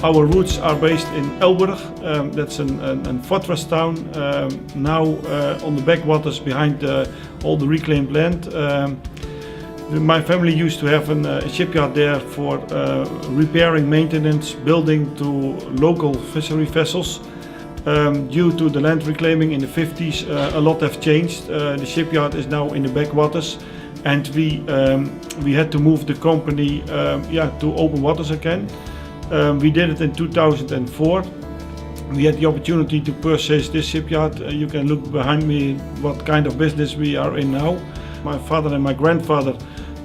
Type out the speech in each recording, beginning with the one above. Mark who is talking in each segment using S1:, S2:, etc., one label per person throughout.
S1: Our roots are based in Elburg, that's a fortress town, now on the backwaters behind all the reclaimed land. My family used to have a shipyard there for repairing, maintenance, building to local fishery vessels. Due to the land reclaiming in the 50s, a lot have changed. The shipyard is now in the backwaters, and we had to move the company to open waters again. We did it in 2004. We had the opportunity to purchase this shipyard. You can look behind me what kind of business we are in now. My father and my grandfather,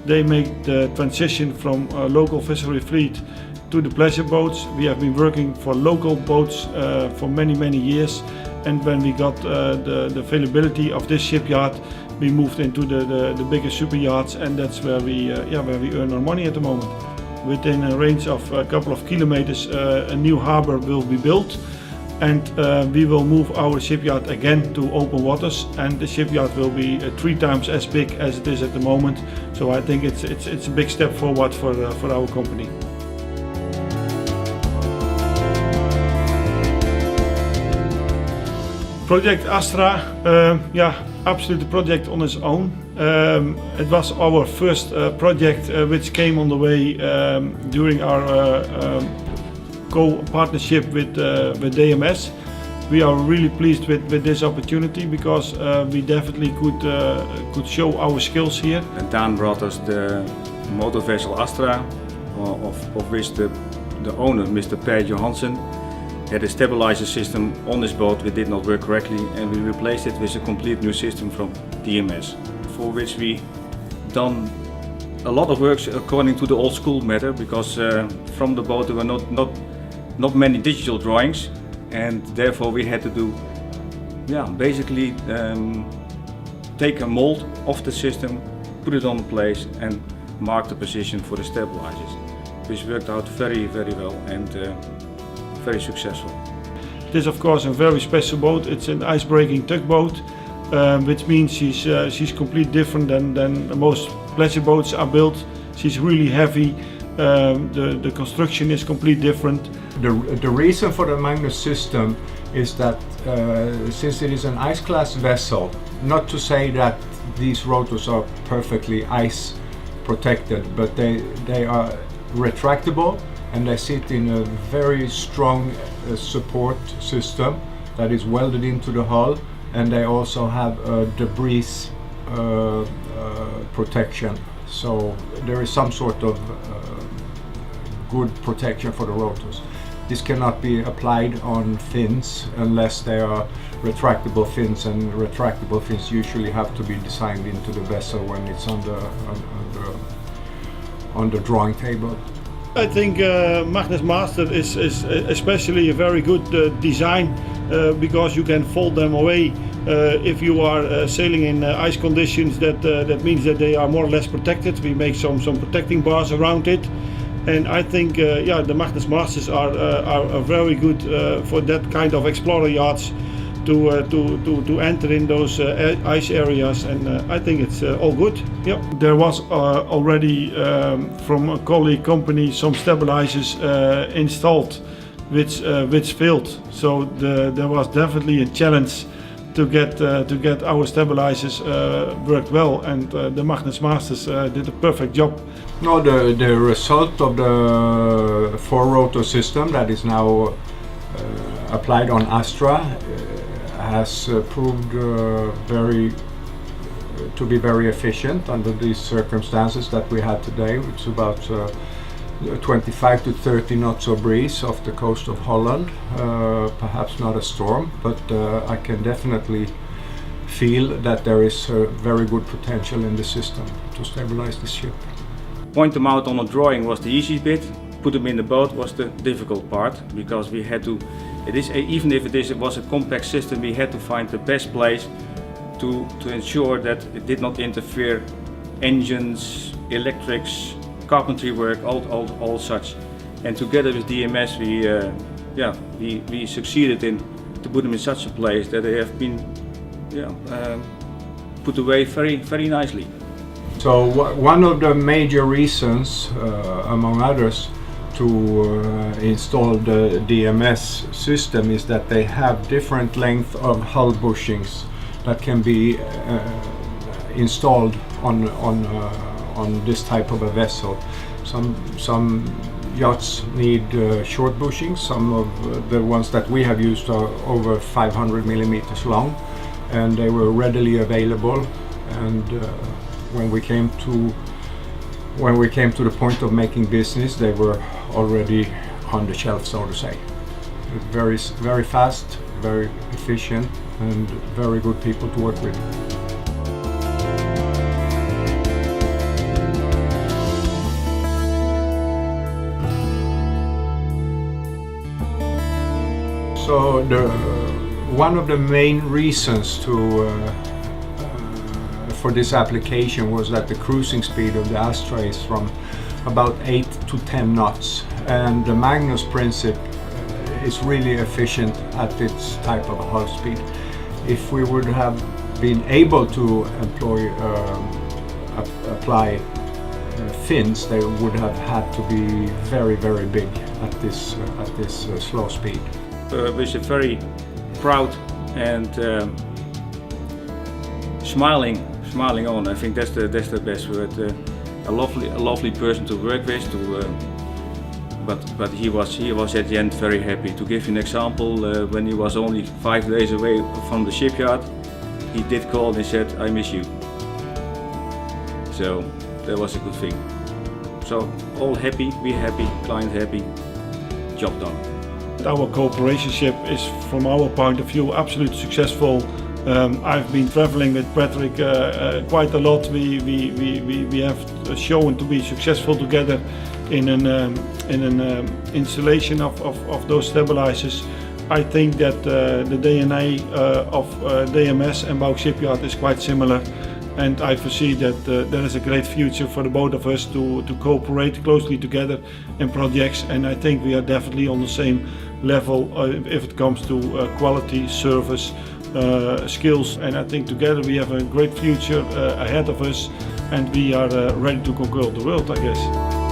S1: they made the transition from a local fishery fleet to the pleasure boats. We have been working for local boats for many years, and when we got the availability of this shipyard, we moved into the bigger super yachts, and that's where we earn our money at the moment. Within a range of a couple of kilometers, a new harbor will be built, and we will move our shipyard again to open waters, and the shipyard will be 3 times as big as it is at the moment. So I think it's a big step forward for our company. Project Astra, absolutely project on its own. It was our first project which came on the way during our co-partnership with DMS. We are really pleased with this opportunity because we definitely could show our skills here.
S2: And Daan brought us the motor vessel Astra, of which the owner, Mr. Per Johansen, had a stabilizer system on this boat which did not work correctly, and we replaced it with a complete new system from DMS, for which we done a lot of work according to the old school method, because from the boat there were not many digital drawings, and therefore we had to do basically take a mold of the system, put it on place and mark the position for the stabilizers, which worked out very well and very successful.
S1: It is of course a very special boat. It's an ice-breaking tugboat, which means she's completely different than most pleasure boats are built. She's really heavy. The construction is completely different.
S3: The reason for the Magnus system is that since it is an ice class vessel, not to say that these rotors are perfectly ice protected, but they are retractable, and they sit in a very strong support system that is welded into the hull, and they also have a debris protection. So there is some sort of good protection for the rotors. This cannot be applied on fins unless they are retractable fins, and retractable fins usually have to be designed into the vessel when it's on the drawing table.
S1: I think Magnus Master is especially a very good design because you can fold them away. If you are sailing in ice conditions, that means that they are more or less protected. We make some protecting bars around it, and I think the Magnus Masters are very good for that kind of explorer yachts to enter in those ice areas, and I think it's all good. Yep. There was already from a colleague company some stabilizers installed which failed, so there was definitely a challenge to get our stabilizers worked well, and the Magnus Masters did a perfect job.
S3: No, the result of the 4-rotor system that is now applied on Astra has proved to be very efficient under these circumstances that we had today. It's about 25 to 30 knots of breeze off the coast of Holland. Perhaps not a storm, but I can definitely feel that there is very good potential in the system to stabilize the ship.
S2: Point them out on a drawing was the easy bit. Put them in the boat was the difficult part, because we had to, even if it was a compact system, we had to find the best place to ensure that it did not interfere engines, electrics, carpentry work, all such. And together with DMS we succeeded in to put them in such a place that they have been put away very nicely.
S3: So one of the major reasons, among others, install the DMS system is that they have different length of hull bushings that can be installed on this type of a vessel. Some yachts need short bushings. Some of the ones that we have used are over 500 millimeters long, and they were readily available. And when we came to the point of making business, they were already on the shelf, so to say. Very, very fast, very efficient, and very good people to work with. So one of the main reasons for this application was that the cruising speed of the Astra is from about 8 to 10 knots, and the Magnus principle is really efficient at its type of hull speed. If we would have been able to apply fins, they would have had to be very, very big at this slow speed.
S2: With a very proud and smiling on. I think that's the best word. A lovely person to work with. But he was at the end very happy. To give you an example, when he was only 5 days away from the shipyard, he did call and said, "I miss you." So that was a good thing. So all happy, we happy, client happy, job done.
S1: Our cooperation is, from our point of view, absolutely successful. I've been traveling with Patrick quite a lot. We have shown to be successful together in an installation of those stabilizers. I think that the DNA of DMS and Balk Shipyard is quite similar, and I foresee that there is a great future for the both of us to cooperate closely together in projects, and I think we are definitely on the same level if it comes to quality, service, skills, and I think together we have a great future ahead of us, and we are ready to conquer the world, I guess.